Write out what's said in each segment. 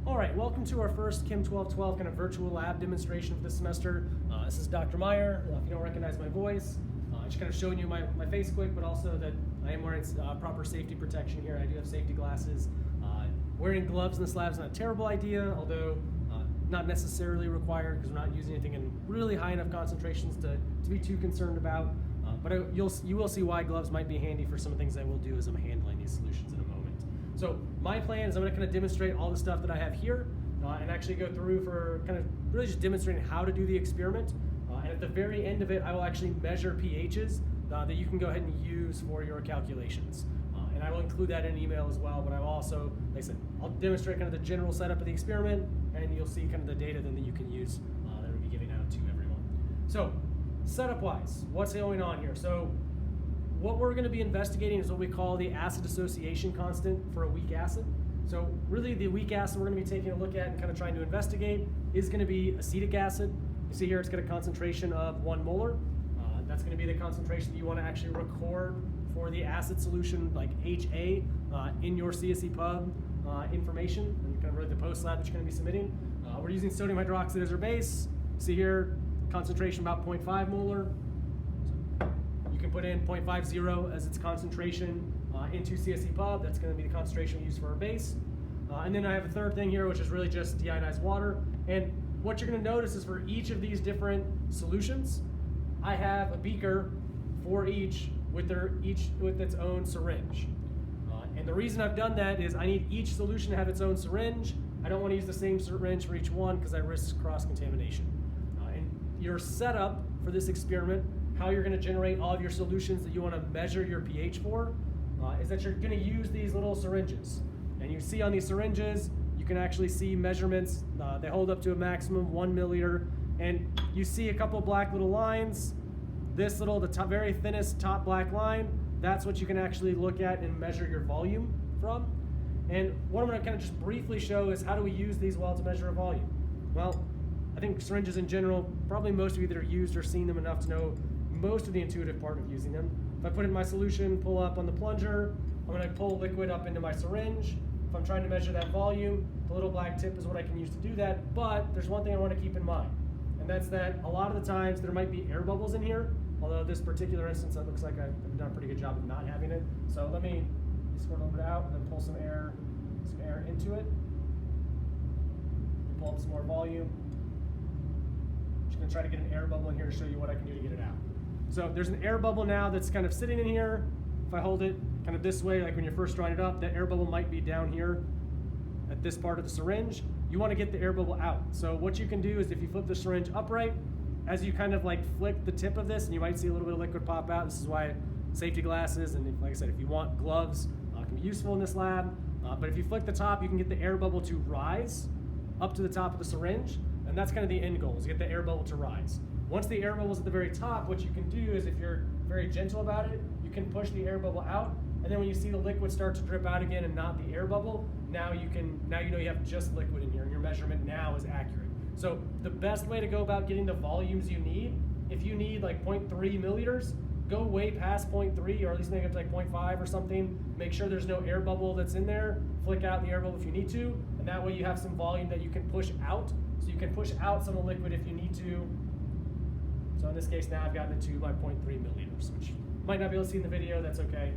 All right, welcome to our first Chem 1212 kind of virtual lab demonstration for this semester. This is Dr. Meyer. If you don't recognize my voice, just kind of showing you my face quick, but also that I am wearing proper safety protection here. I do have safety glasses. Wearing gloves in this lab is not a terrible idea, although not necessarily required because we're not using anything in really high enough concentrations to be too concerned about. But you will see why gloves might be handy for some of the things I will do as I'm handling these solutions in a moment. So my plan is I'm going to kind of demonstrate all the stuff that I have here and actually go through for kind of really just demonstrating how to do the experiment. And at the very end of it, I will actually measure pHs that you can go ahead and use for your calculations. And I will include that in an email as well, but I will also, like I said, I'll demonstrate kind of the general setup of the experiment, and you'll see kind of the data then that you can use that will be giving out to everyone. So setup-wise, what's going on here? So what we're going to be investigating is what we call the acid association constant for a weak acid. So really the weak acid we're going to be taking a look at and kind of trying to investigate is going to be acetic acid. You see here it's got a concentration of 1 molar. That's going to be the concentration that you want to actually record for the acid solution like HA in your CSE pub information and kind of really the post lab that you're going to be submitting. We're using sodium hydroxide as our base. See here concentration about 0.5 molar. You can put in 0.50 as its concentration into CSE pub. That's going to be the concentration we use for our base. And then I have a third thing here, which is really just deionized water. And what you're going to notice is for each of these different solutions, I have a beaker for each with its own syringe. And the reason I've done that is I need each solution to have its own syringe. I don't want to use the same syringe for each one because I risk cross-contamination. And your setup for this experiment, how you're going to generate all of your solutions that you want to measure your pH for, is that you're going to use these little syringes. And you see on these syringes, you can actually see measurements. They hold up to a maximum of 1 milliliter. And you see a couple black little lines. This little, the top, very thinnest top black line, that's what you can actually look at and measure your volume from. And what I'm going to kind of just briefly show is how do we use these well to measure a volume. Well, I think syringes in general, probably most of you that are used or seen them enough to know most of the intuitive part of using them. If I put in my solution, pull up on the plunger, I'm going to pull liquid up into my syringe. If I'm trying to measure that volume, the little black tip is what I can use to do that, but there's one thing I want to keep in mind, and that's that a lot of the times there might be air bubbles in here, although this particular instance, it looks like I've done a pretty good job of not having it. So let me squirt a little bit out and then pull some air into it. Pull up some more volume. Just going to try to get an air bubble in here to show you what I can do to get it out. So there's an air bubble now that's kind of sitting in here. If I hold it kind of this way, like when you're first drawing it up, that air bubble might be down here at this part of the syringe. You want to get the air bubble out. So what you can do is if you flip the syringe upright, as you kind of like flick the tip of this, and you might see a little bit of liquid pop out. This is why safety glasses, and like I said, if you want gloves, can be useful in this lab. But if you flick the top, you can get the air bubble to rise up to the top of the syringe, and that's kind of the end goal, is get the air bubble to rise. Once the air bubble is at the very top, what you can do is if you're very gentle about it, you can push the air bubble out, and then when you see the liquid start to drip out again and not the air bubble, now you know you have just liquid in here, and your measurement now is accurate. So the best way to go about getting the volumes you need, if you need like 0.3 milliliters, go way past 0.3, or at least make it up to like 0.5 or something. Make sure there's no air bubble that's in there. Flick out the air bubble if you need to, and that way you have some volume that you can push out. So you can push out some of the liquid if you need to. So in this case now I've gotten it to my 0.3 milliliters, which you might not be able to see in the video, that's okay.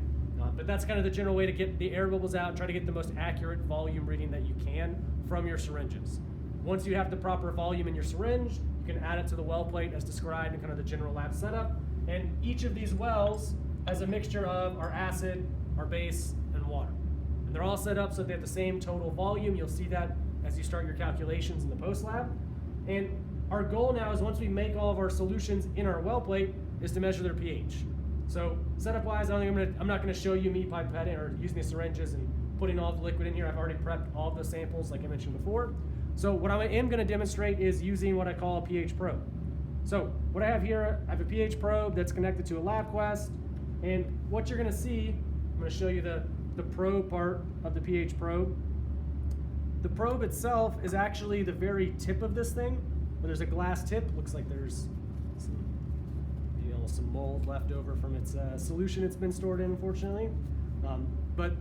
But that's kind of the general way to get the air bubbles out, try to get the most accurate volume reading that you can from your syringes. Once you have the proper volume in your syringe, you can add it to the well plate as described in kind of the general lab setup. And each of these wells has a mixture of our acid, our base, and water. And they're all set up so they have the same total volume. You'll see that as you start your calculations in the post lab. And our goal now is once we make all of our solutions in our well plate is to measure their pH. So setup wise, I'm not going to show you me pipetting or using the syringes and putting all the liquid in here. I've already prepped all of the samples like I mentioned before. So what I am going to demonstrate is using what I call a pH probe. So what I have here, I have a pH probe that's connected to a LabQuest, and what you're going to see, I'm going to show you the probe part of the pH probe. The probe itself is actually the very tip of this thing, where there's a glass tip. Looks like there's some mold left over from its solution it's been stored in, unfortunately. But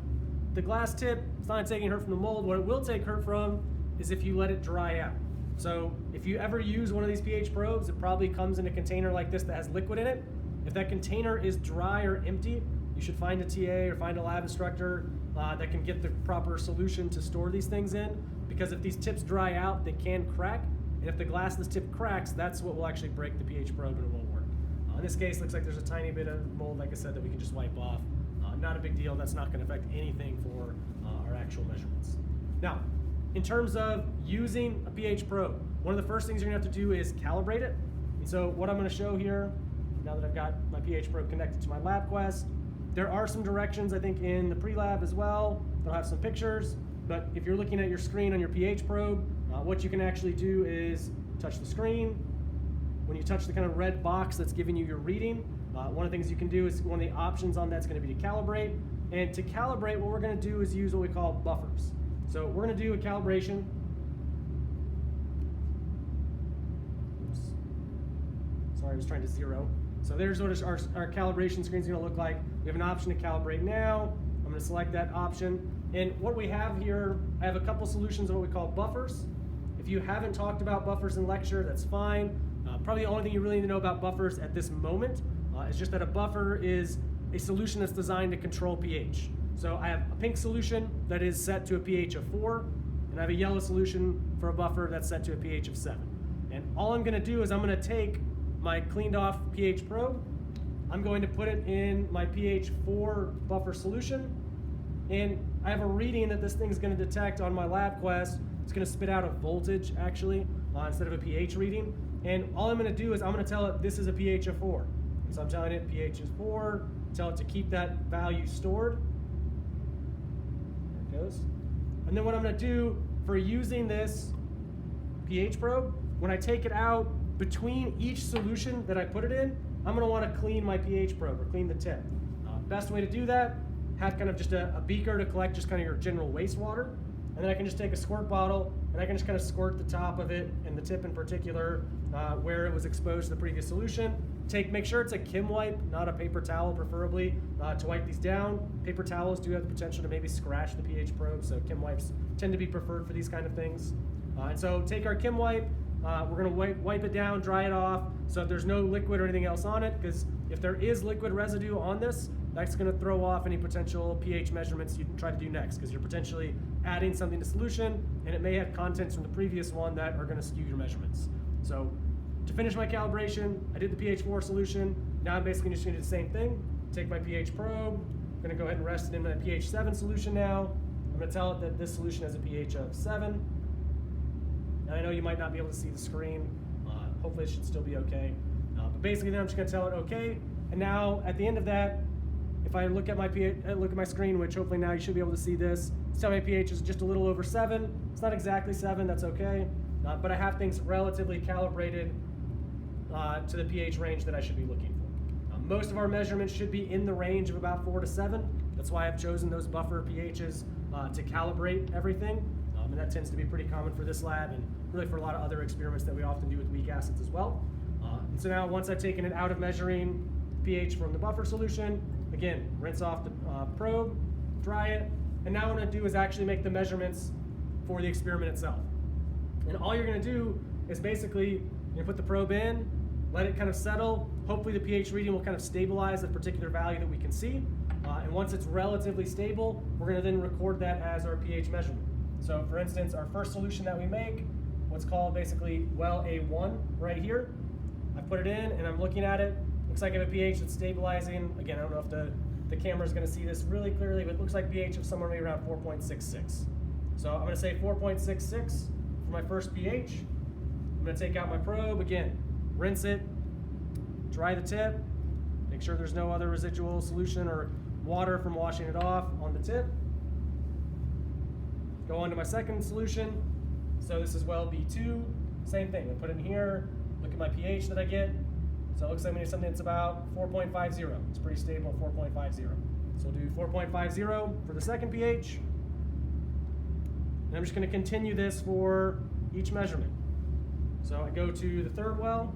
the glass tip, it's not taking hurt from the mold. What it will take hurt from is if you let it dry out. So if you ever use one of these pH probes, it probably comes in a container like this that has liquid in it. If that container is dry or empty, you should find a TA or find a lab instructor that can get the proper solution to store these things in, because if these tips dry out, they can crack, and if the glass in this tip cracks, that's what will actually break the pH probe and it won't work. In this case, looks like there's a tiny bit of mold, like I said, that we can just wipe off. Not a big deal, that's not going to affect anything for our actual measurements. Now, in terms of using a pH probe, one of the first things you're going to have to do is calibrate it. And so what I'm going to show here, now that I've got my pH probe connected to my LabQuest, there are some directions, I think, in the pre-lab as well. They'll have some pictures, but if you're looking at your screen on your pH probe, what you can actually do is touch the screen. When you touch the kind of red box that's giving you your reading, one of the things you can do is, one of the options on that's going to be to calibrate. And to calibrate, what we're going to do is use what we call buffers. So we're going to do a calibration. Oops. Sorry, I was trying to zero. So there's what our calibration screen is going to look like. We have an option to calibrate now. I'm going to select that option. And what we have here, I have a couple solutions of what we call buffers. If you haven't talked about buffers in lecture, that's fine. Probably the only thing you really need to know about buffers at this moment is just that a buffer is a solution that's designed to control pH. So I have a pink solution that is set to a pH of 4, and I have a yellow solution for a buffer that's set to a pH of 7. And all I'm going to do is I'm going to take my cleaned off pH probe, I'm going to put it in my pH 4 buffer solution, and I have a reading that this thing's going to detect on my LabQuest. It's going to spit out a voltage, actually, instead of a pH reading. And all I'm going to do is I'm going to tell it this is a pH of 4. And so I'm telling it pH is 4, tell it to keep that value stored. There it goes. And then what I'm going to do for using this pH probe, when I take it out, between each solution that I put it in, I'm going to want to clean my pH probe, or clean the tip. Best way to do that, have kind of just a beaker to collect just kind of your general wastewater. And then I can just take a squirt bottle and I can just kind of squirt the top of it and the tip in particular where it was exposed to the previous solution. Make sure it's a Kim wipe, not a paper towel preferably, to wipe these down. Paper towels do have the potential to maybe scratch the pH probe, so Kim wipes tend to be preferred for these kind of things. And so take our Kim wipe, we're going to wipe it down, dry it off, so there's no liquid or anything else on it, because if there is liquid residue on this, that's going to throw off any potential pH measurements you try to do next, because you're potentially adding something to solution, and it may have contents from the previous one that are going to skew your measurements. So to finish my calibration, I did the pH 4 solution. Now I'm basically just going to do the same thing. Take my pH probe, I'm going to go ahead and rest it in my pH 7 solution now. I'm going to tell it that this solution has a pH of 7. And I know you might not be able to see the screen. Hopefully it should still be okay. But basically then I'm just going to tell it okay. And now at the end of that, if I look at my pH, look at my screen, which hopefully now you should be able to see this, it's telling my pH is just a little over 7. It's not exactly 7, that's okay. But I have things relatively calibrated to the pH range that I should be looking for. Most of our measurements should be in the range of about 4 to 7. That's why I've chosen those buffer pHs to calibrate everything. And that tends to be pretty common for this lab and really for a lot of other experiments that we often do with weak acids as well. And so now once I've taken it out of measuring pH from the buffer solution, again, rinse off the probe, dry it, and now what I'm going to do is actually make the measurements for the experiment itself. And all you're going to do is basically you're going to put the probe in, let it kind of settle. Hopefully the pH reading will kind of stabilize at a particular value that we can see. And once it's relatively stable, we're going to then record that as our pH measurement. So for instance, our first solution that we make, what's called basically well A1 right here. I put it in and I'm looking at it. Looks like I have a pH that's stabilizing. Again, I don't know if the camera is going to see this really clearly, but it looks like pH of somewhere maybe around 4.66. So I'm going to say 4.66 for my first pH. I'm going to take out my probe, again, rinse it, dry the tip, make sure there's no other residual solution or water from washing it off on the tip. Go on to my second solution. So this is well B2, same thing. I put it in here, look at my pH that I get. So it looks like something that's about 4.50. It's pretty stable, 4.50. So we'll do 4.50 for the second pH. And I'm just going to continue this for each measurement. So I go to the third well.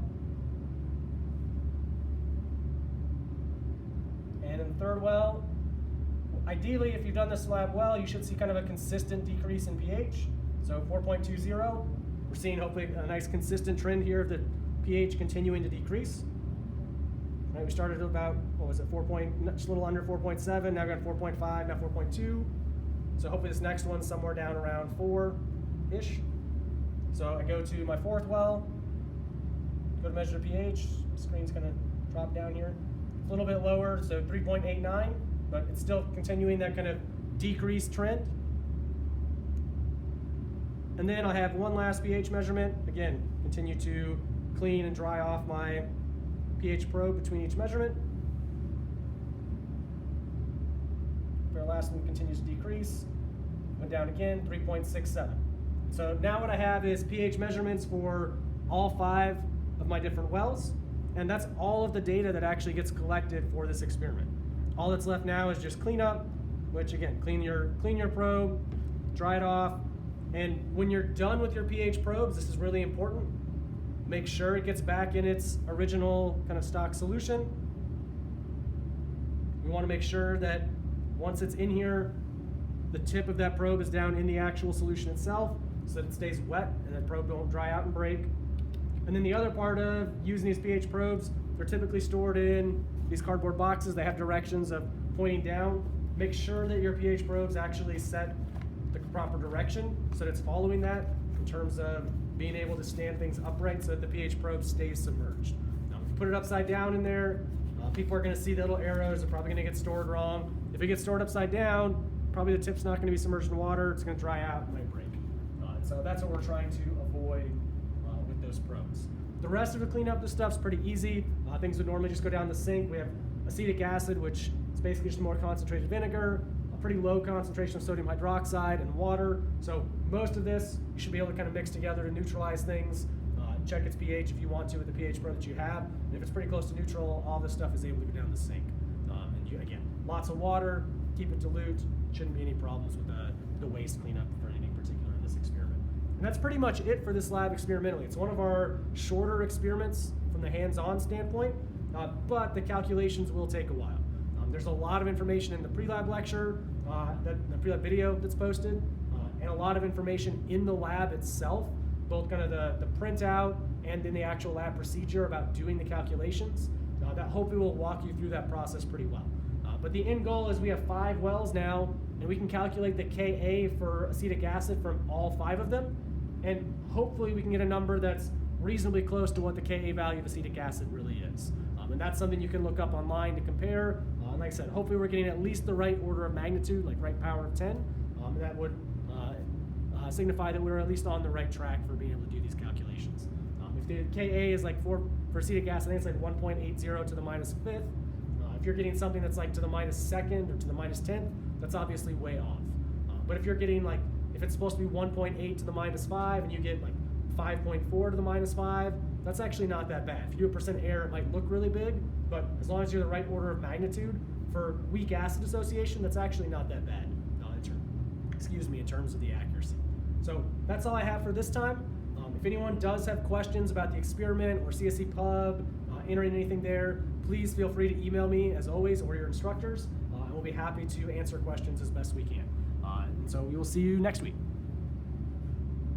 And in the third well, ideally, if you've done this lab well, you should see kind of a consistent decrease in pH. So 4.20, we're seeing hopefully a nice consistent trend here of the pH continuing to decrease. Right, we started at about, what was it, just a little under 4.7, now we're at 4.5, now 4.2. So hopefully this next one's somewhere down around 4-ish. So I go to my fourth well, go to measure the pH, the screen's gonna drop down here. A little bit lower, so 3.89, but it's still continuing that kind of decreased trend. And then I'll have one last pH measurement. Again, continue to clean and dry off my pH probe between each measurement. Our last one continues to decrease. Went down again, 3.67. So now what I have is pH measurements for all 5 of my different wells, and that's all of the data that actually gets collected for this experiment. All that's left now is just cleanup, which again, clean your probe, dry it off, and when you're done with your pH probes, this is really important. Make sure it gets back in its original kind of stock solution. We want to make sure that once it's in here, the tip of that probe is down in the actual solution itself so that it stays wet and that probe don't dry out and break. And then the other part of using these pH probes, they're typically stored in these cardboard boxes. They have directions of pointing down. Make sure that your pH probes actually set the proper direction so that it's following that in terms of being able to stand things upright so that the pH probe stays submerged. Now, if you put it upside down in there, people are going to see the little arrows. They're probably going to get stored wrong. If it gets stored upside down, probably the tip's not going to be submerged in water. It's going to dry out and might break. So that's what we're trying to avoid with those probes. The rest of the cleanup, this stuff's pretty easy. Things would normally just go down the sink. We have acetic acid, which is basically just more concentrated vinegar, a pretty low concentration of sodium hydroxide, and water. So most of this you should be able to kind of mix together to neutralize things. Check its pH if you want to with the pH probe that you have. And if it's pretty close to neutral, all this stuff is able to go down the sink. And you, again, lots of water, keep it dilute. Shouldn't be any problems with the waste cleanup for anything particular in this experiment. And that's pretty much it for this lab experimentally. It's one of our shorter experiments from the hands-on standpoint, but the calculations will take a while. There's a lot of information in the pre-lab lecture, the pre-lab video that's posted, and a lot of information in the lab itself, both kind of the printout and in the actual lab procedure about doing the calculations. That hopefully will walk you through that process pretty well. But the end goal is we have 5 wells now, and we can calculate the Ka for acetic acid from all 5 of them, and hopefully we can get a number that's reasonably close to what the Ka value of acetic acid really is. And that's something you can look up online to compare. And like I said, hopefully we're getting at least the right order of magnitude, like right power of 10. And that would signify that we're at least on the right track for being able to do these calculations. If the Ka is like for acetic acid, I think it's like 1.80 to the minus 5th. If you're getting something that's like to the minus 2nd or to the minus 10th, that's obviously way off. But if you're getting like, if it's supposed to be 1.8 to the minus 5 and you get like 5.4 to the minus 5, that's actually not that bad. If you do a percent error, it might look really big, but as long as you're the right order of magnitude for weak acid association, that's actually not that bad in terms of the accuracy. So that's all I have for this time. If anyone does have questions about the experiment or CSC Pub, entering anything there, please feel free to email me as always or your instructors, and we'll be happy to answer questions as best we can. And so we will see you next week.